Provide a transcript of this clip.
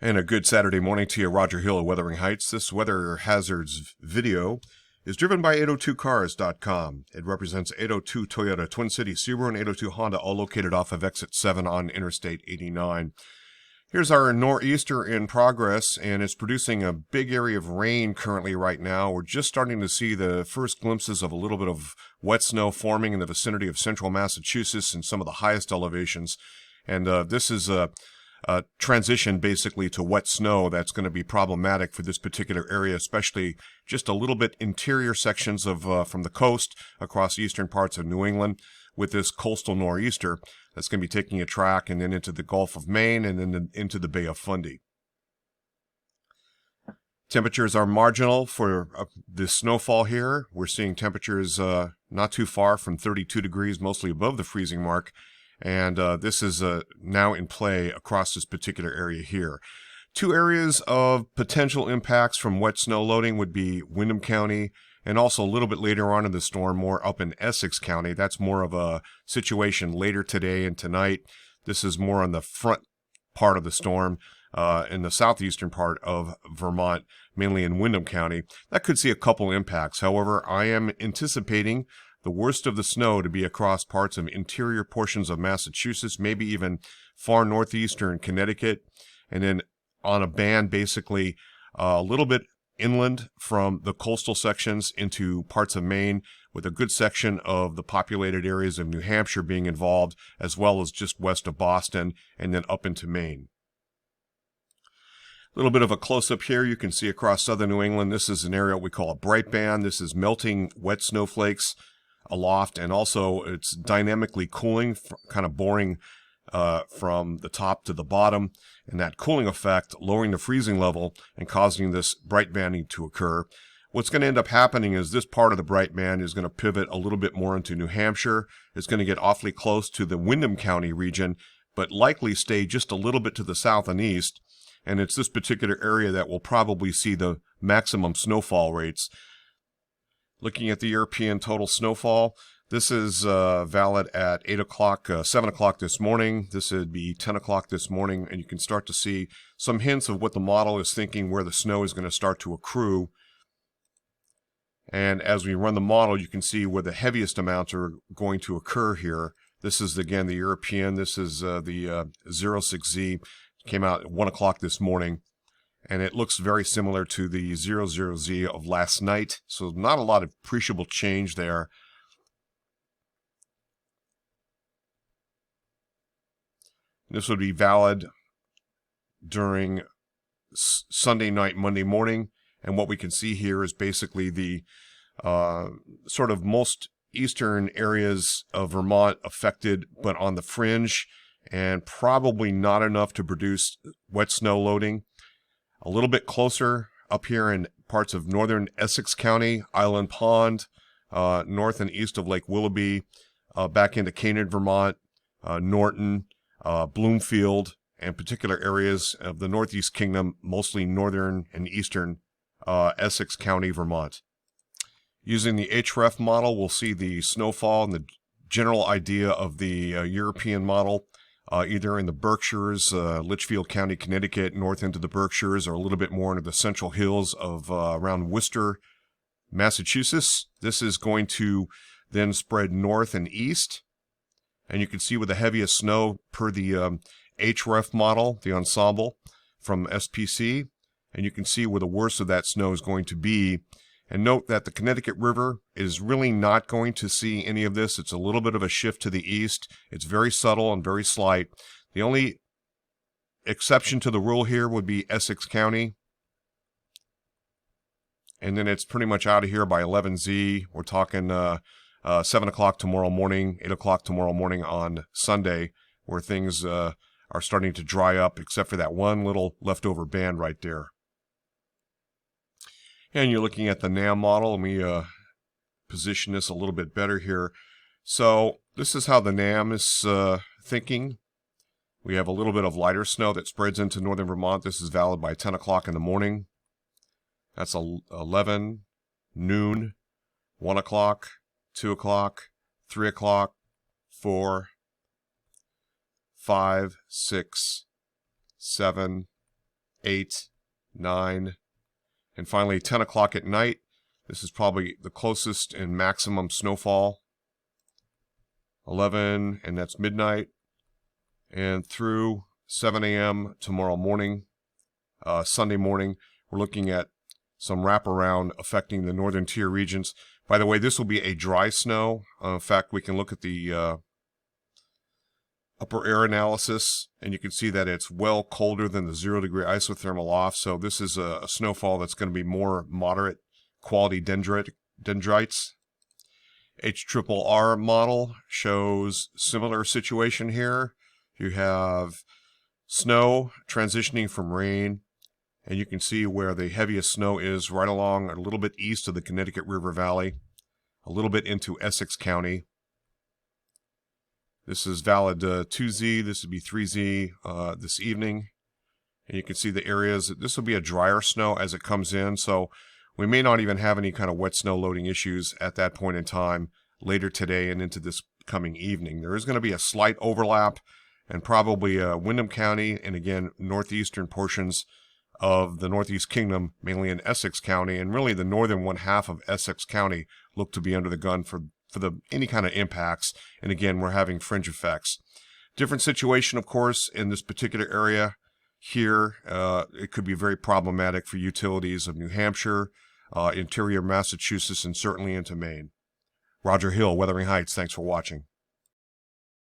And a good Saturday morning to you, Roger Hill of Wuthering Heights. This weather hazards video is driven by 802cars.com. It represents 802 Toyota, Twin City, Subaru, and 802 Honda, all located off of exit 7 on Interstate 89. Here's our nor'easter in progress, and it's producing a big area of rain currently right now. We're just starting to see the first glimpses of a little bit of wet snow forming in the vicinity of central Massachusetts and some of the highest elevations. And this is a transition basically to wet snow that's going to be problematic for this particular area, especially just a little bit interior sections of from the coast across eastern parts of New England with this coastal nor'easter that's going to be taking a track and then into the Gulf of Maine and then into the Bay of Fundy. Temperatures are marginal for the snowfall here. We're seeing temperatures not too far from 32 degrees, mostly above the freezing mark. And this is now in play across this particular area here. Two areas of potential impacts from wet snow loading would be Windham County and also a little bit later on in the storm, more up in Essex County. That's more of a situation later today and tonight. This is more on the front part of the storm in the southeastern part of Vermont, mainly in Windham County. That could see a couple impacts. However, I am anticipating the worst of the snow to be across parts of interior portions of Massachusetts, maybe even far northeastern Connecticut, and then on a band basically a little bit inland from the coastal sections into parts of Maine, with a good section of the populated areas of New Hampshire being involved, as well as just west of Boston and then up into Maine. A little bit of a close-up here. You can see across southern New England, this is an area we call a bright band. This is melting wet snowflakes aloft, and also it's dynamically cooling, kind of boring from the top to the bottom, and that cooling effect lowering the freezing level and causing this bright banding to occur. What's going to end up happening is this part of the bright band is going to pivot a little bit more into New Hampshire. It's going to get awfully close to the Windham County region, but likely stay just a little bit to the south and east, and it's this particular area that will probably see the maximum snowfall rates. Looking at the European total snowfall, this is valid at 8 o'clock, 7 o'clock this morning. This would be 10 o'clock this morning, and you can start to see some hints of what the model is thinking where the snow is going to start to accrue. And as we run the model, you can see where the heaviest amounts are going to occur here. This is, again, the European. This is the 06Z. Came out at 1 o'clock this morning. And it looks very similar to the 00Z of last night, so not a lot of appreciable change there. This would be valid during Sunday night, Monday morning, and what we can see here is basically the sort of most eastern areas of Vermont affected, but on the fringe, and probably not enough to produce wet snow loading. A little bit closer up here in parts of northern Essex County, Island Pond, north and east of Lake Willoughby, back into Canaan, Vermont, Norton, Bloomfield, and particular areas of the Northeast Kingdom, mostly northern and eastern Essex County, Vermont. Using the HREF model, we'll see the snowfall and the general idea of the European model. Either in the Berkshires, Litchfield County, Connecticut, north into the Berkshires, or a little bit more into the central hills of around Worcester, Massachusetts. This is going to then spread north and east. And you can see with the heaviest snow per the HREF model, the ensemble from SPC. And you can see where the worst of that snow is going to be. And note that the Connecticut River is really not going to see any of this. It's a little bit of a shift to the east. It's very subtle and very slight. The only exception to the rule here would be Essex County. And then it's pretty much out of here by 11Z. We're talking 7 o'clock tomorrow morning, 8 o'clock tomorrow morning on Sunday, where things are starting to dry up, except for that one little leftover band right there. And you're looking at the NAM model. Let me position this a little bit better here. So this is how the NAM is thinking. We have a little bit of lighter snow that spreads into northern Vermont. This is valid by 10 o'clock in the morning. That's 11, noon, 1 o'clock, 2 o'clock, 3 o'clock, 4, 5, 6, 7, 8, 9, and finally 10 o'clock at night. This is probably the closest and maximum snowfall. 11, and that's midnight, and through 7 a.m. tomorrow morning, Sunday morning, we're looking at some wraparound affecting the northern tier regions. By the way, this will be a dry snow. In fact, we can look at the upper air analysis, and you can see that it's well colder than the 0-degree isothermal off. So this is a snowfall that's going to be more moderate quality dendrites. HRRR model shows similar situation here. You have snow transitioning from rain, and you can see where the heaviest snow is right along a little bit east of the Connecticut River Valley, a little bit into Essex County. This is valid 2Z, this would be 3Z this evening. And you can see the areas, this will be a drier snow as it comes in, so we may not even have any kind of wet snow loading issues at that point in time later today and into this coming evening. There is going to be a slight overlap, and probably Windham County and again northeastern portions of the Northeast Kingdom, mainly in Essex County, and really the northern one half of Essex County look to be under the gun for any kind of impacts. And again, we're having fringe effects. Different situation, of course, in this particular area here. It could be very problematic for utilities of New Hampshire, interior Massachusetts, and certainly into Maine. Roger Hill, Wuthering Heights. Thanks for watching.